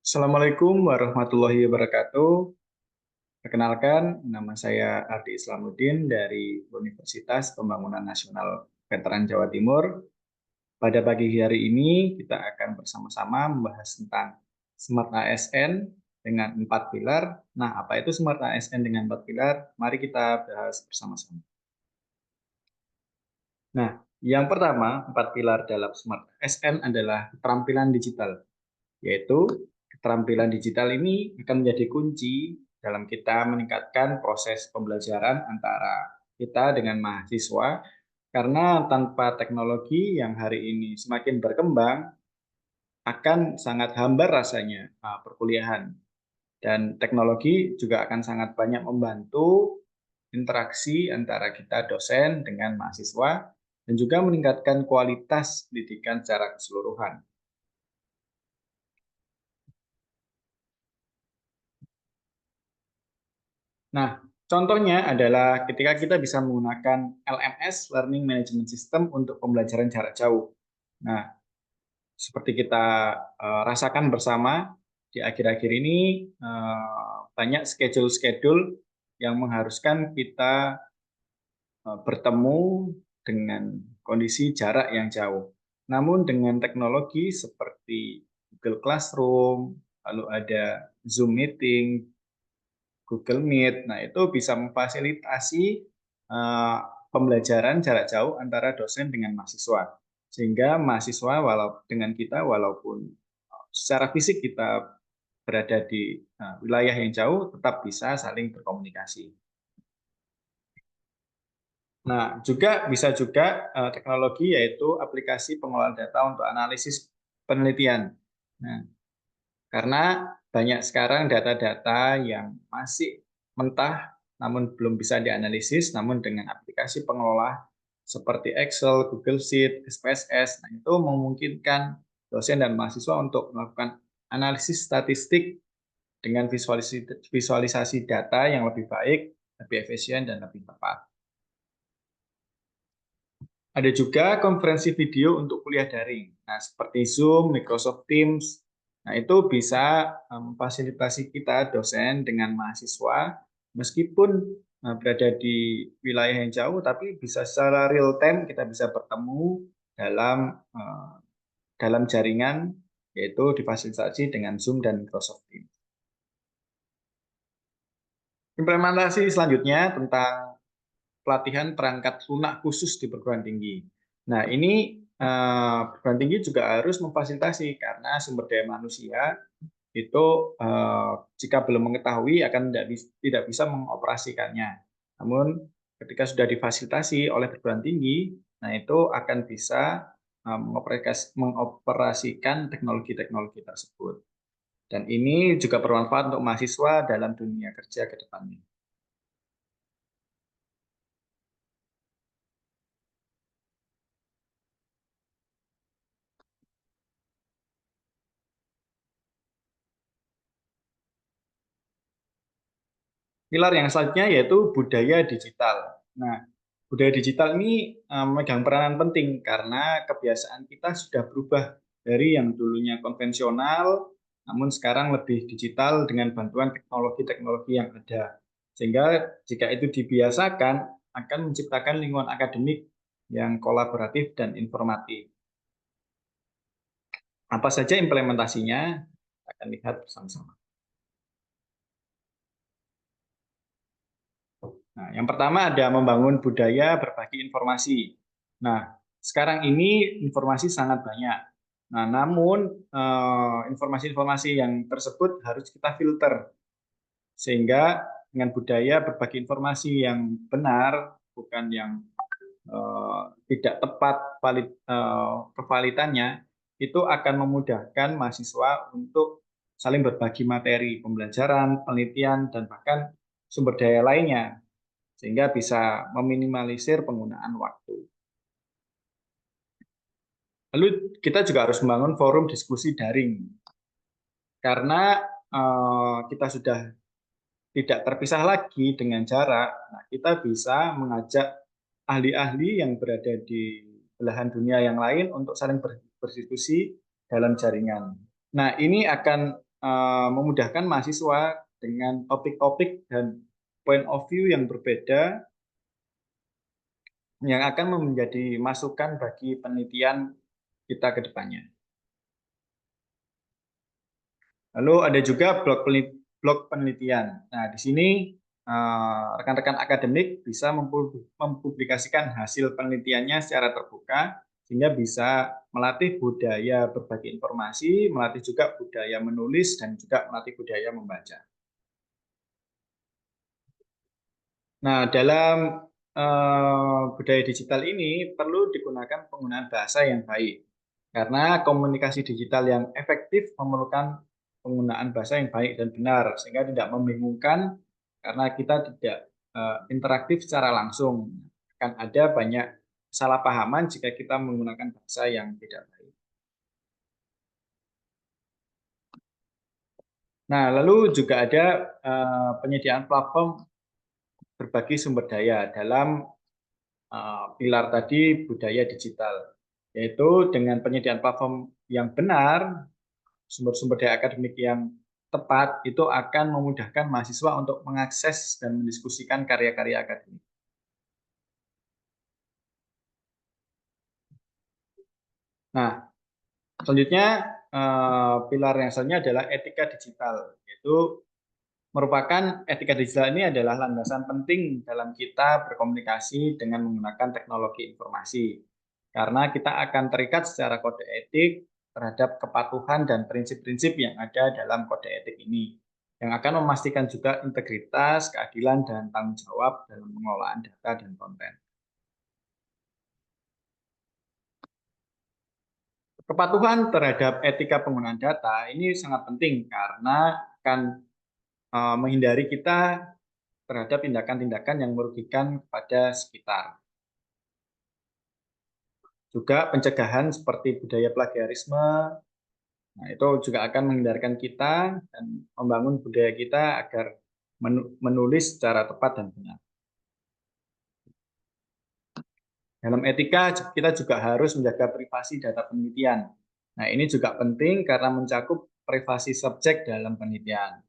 Assalamualaikum warahmatullahi wabarakatuh. Perkenalkan, nama saya Ardi Islamuddin dari Universitas Pembangunan Nasional Veteran Jawa Timur. Pada pagi hari ini kita akan bersama-sama membahas tentang Smart ASN dengan 4 pilar. Nah, apa itu Smart ASN dengan 4 pilar? Mari kita bahas bersama-sama. Nah, yang pertama, 4 pilar dalam Smart ASN adalah keterampilan digital, yaitu keterampilan digital ini akan menjadi kunci dalam kita meningkatkan proses pembelajaran antara kita dengan mahasiswa, karena tanpa teknologi yang hari ini semakin berkembang, akan sangat hambar rasanya perkuliahan. Dan teknologi juga akan sangat banyak membantu interaksi antara kita dosen dengan mahasiswa, dan juga meningkatkan kualitas pendidikan secara keseluruhan. Nah, contohnya adalah ketika kita bisa menggunakan LMS, Learning Management System, untuk pembelajaran jarak jauh. Nah, seperti kita rasakan bersama, di akhir-akhir ini banyak schedule-schedule yang mengharuskan kita bertemu dengan kondisi jarak yang jauh. Namun dengan teknologi seperti Google Classroom, lalu ada Zoom Meeting, Google Meet. Nah, itu bisa memfasilitasi pembelajaran jarak jauh antara dosen dengan mahasiswa. Sehingga mahasiswa dengan kita, walaupun secara fisik kita berada di wilayah yang jauh, tetap bisa saling berkomunikasi. Nah, bisa juga teknologi, yaitu aplikasi pengolahan data untuk analisis penelitian. Nah, karena banyak sekarang data-data yang masih mentah, namun belum bisa dianalisis, namun dengan aplikasi pengelola seperti Excel, Google Sheet, SPSS, nah itu memungkinkan dosen dan mahasiswa untuk melakukan analisis statistik dengan visualisasi data yang lebih baik, lebih efisien, dan lebih tepat. Ada juga konferensi video untuk kuliah daring. Nah, seperti Zoom, Microsoft Teams. Nah, itu bisa memfasilitasi kita dosen dengan mahasiswa meskipun berada di wilayah yang jauh, tapi bisa secara real time kita bisa bertemu dalam jaringan, yaitu difasilitasi dengan Zoom dan Microsoft Teams. Implementasi selanjutnya tentang pelatihan perangkat lunak khusus di perguruan tinggi. Nah, ini perguruan tinggi juga harus memfasilitasi, karena sumber daya manusia itu jika belum mengetahui akan tidak bisa mengoperasikannya. Namun ketika sudah difasilitasi oleh perguruan tinggi, nah itu akan bisa mengoperasikan teknologi-teknologi tersebut. Dan ini juga bermanfaat untuk mahasiswa dalam dunia kerja ke depannya. Pilar yang selanjutnya yaitu budaya digital. Nah, budaya digital ini memegang peranan penting karena kebiasaan kita sudah berubah dari yang dulunya konvensional, namun sekarang lebih digital dengan bantuan teknologi-teknologi yang ada. Sehingga jika itu dibiasakan, akan menciptakan lingkungan akademik yang kolaboratif dan informatif. Apa saja implementasinya? Akan lihat bersama-sama. Nah, yang pertama ada membangun budaya berbagi informasi. Nah, sekarang ini informasi sangat banyak. Nah, namun informasi-informasi yang tersebut harus kita filter, sehingga dengan budaya berbagi informasi yang benar, bukan yang tidak tepat kevalitannya, itu akan memudahkan mahasiswa untuk saling berbagi materi pembelajaran, penelitian, dan bahkan sumber daya lainnya, sehingga bisa meminimalisir penggunaan waktu. Lalu kita juga harus membangun forum diskusi daring, karena kita sudah tidak terpisah lagi dengan jarak. Nah, kita bisa mengajak ahli-ahli yang berada di belahan dunia yang lain untuk saling berdiskusi dalam jaringan. Nah, ini akan memudahkan mahasiswa dengan topik-topik dan point of view yang berbeda yang akan menjadi masukan bagi penelitian kita ke depannya. Lalu ada juga blog penelitian. Nah, di sini rekan-rekan akademik bisa mempublikasikan hasil penelitiannya secara terbuka, sehingga bisa melatih budaya berbagi informasi, melatih juga budaya menulis, dan juga melatih budaya membaca. Nah, dalam budaya digital ini perlu digunakan penggunaan bahasa yang baik. Karena komunikasi digital yang efektif memerlukan penggunaan bahasa yang baik dan benar, sehingga tidak membingungkan karena kita tidak interaktif secara langsung. Akan ada banyak kesalahpahaman jika kita menggunakan bahasa yang tidak baik. Nah, lalu juga ada penyediaan platform berbagi sumber daya dalam pilar tadi budaya digital, yaitu dengan penyediaan platform yang benar, sumber-sumber daya akademik yang tepat, itu akan memudahkan mahasiswa untuk mengakses dan mendiskusikan karya-karya akademik. Nah, selanjutnya pilar yang selanjutnya adalah etika digital, yaitu merupakan etika digital ini adalah landasan penting dalam kita berkomunikasi dengan menggunakan teknologi informasi. Karena kita akan terikat secara kode etik terhadap kepatuhan dan prinsip-prinsip yang ada dalam kode etik ini, yang akan memastikan juga integritas, keadilan, dan tanggung jawab dalam pengelolaan data dan konten. Kepatuhan terhadap etika penggunaan data ini sangat penting karena akan menghindari kita terhadap tindakan-tindakan yang merugikan kepada sekitar. Juga pencegahan seperti budaya plagiarisme, nah itu juga akan menghindarkan kita dan membangun budaya kita agar menulis secara tepat dan benar. Dalam etika, kita juga harus menjaga privasi data penelitian. Nah, ini juga penting karena mencakup privasi subjek dalam penelitian.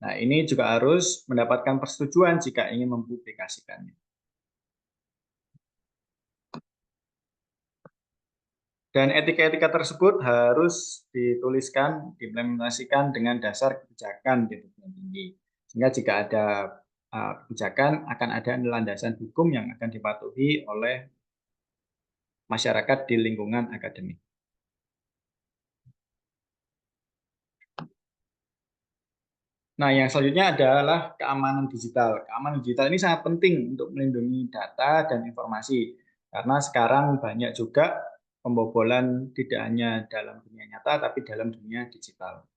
Nah, ini juga harus mendapatkan persetujuan jika ingin mempublikasikannya. Dan etika-etika tersebut harus dituliskan, diimplementasikan dengan dasar kebijakan di perguruan tinggi. Sehingga jika ada kebijakan, akan ada landasan hukum yang akan dipatuhi oleh masyarakat di lingkungan akademik. Nah, yang selanjutnya adalah keamanan digital. Keamanan digital ini sangat penting untuk melindungi data dan informasi. Karena sekarang banyak juga pembobolan tidak hanya dalam dunia nyata, tapi dalam dunia digital.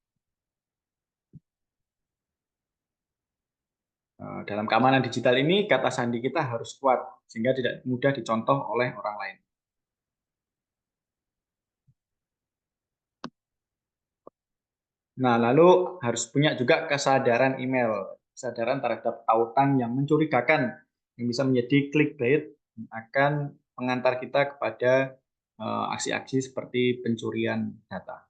Dalam keamanan digital ini, kata sandi kita harus kuat, sehingga tidak mudah dicontoh oleh orang lain. Nah, lalu harus punya juga kesadaran email, kesadaran terhadap tautan yang mencurigakan, yang bisa menjadi clickbait, yang akan mengantar kita kepada aksi-aksi seperti pencurian data.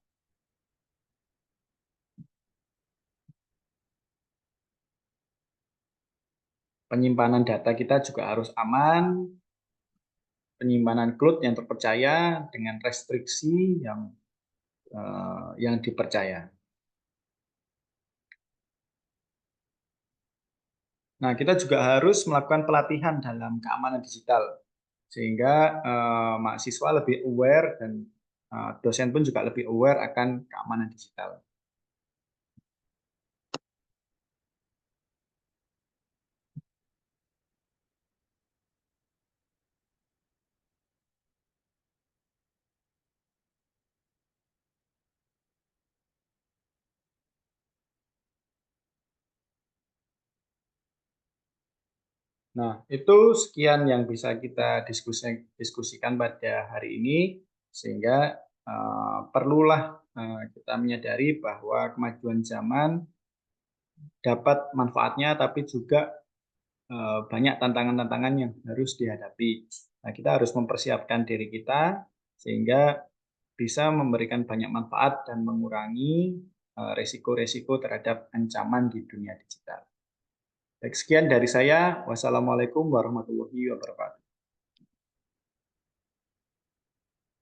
Penyimpanan data kita juga harus aman, penyimpanan cloud yang terpercaya dengan restriksi yang dipercaya. Nah, kita juga harus melakukan pelatihan dalam keamanan digital, sehingga mahasiswa lebih aware dan dosen pun juga lebih aware akan keamanan digital. Nah, itu sekian yang bisa kita diskusikan pada hari ini, sehingga perlulah kita menyadari bahwa kemajuan zaman dapat manfaatnya, tapi juga banyak tantangan-tantangan yang harus dihadapi. Nah, kita harus mempersiapkan diri kita sehingga bisa memberikan banyak manfaat dan mengurangi resiko-resiko terhadap ancaman di dunia digital. Baik, sekian dari saya. Wassalamualaikum warahmatullahi wabarakatuh.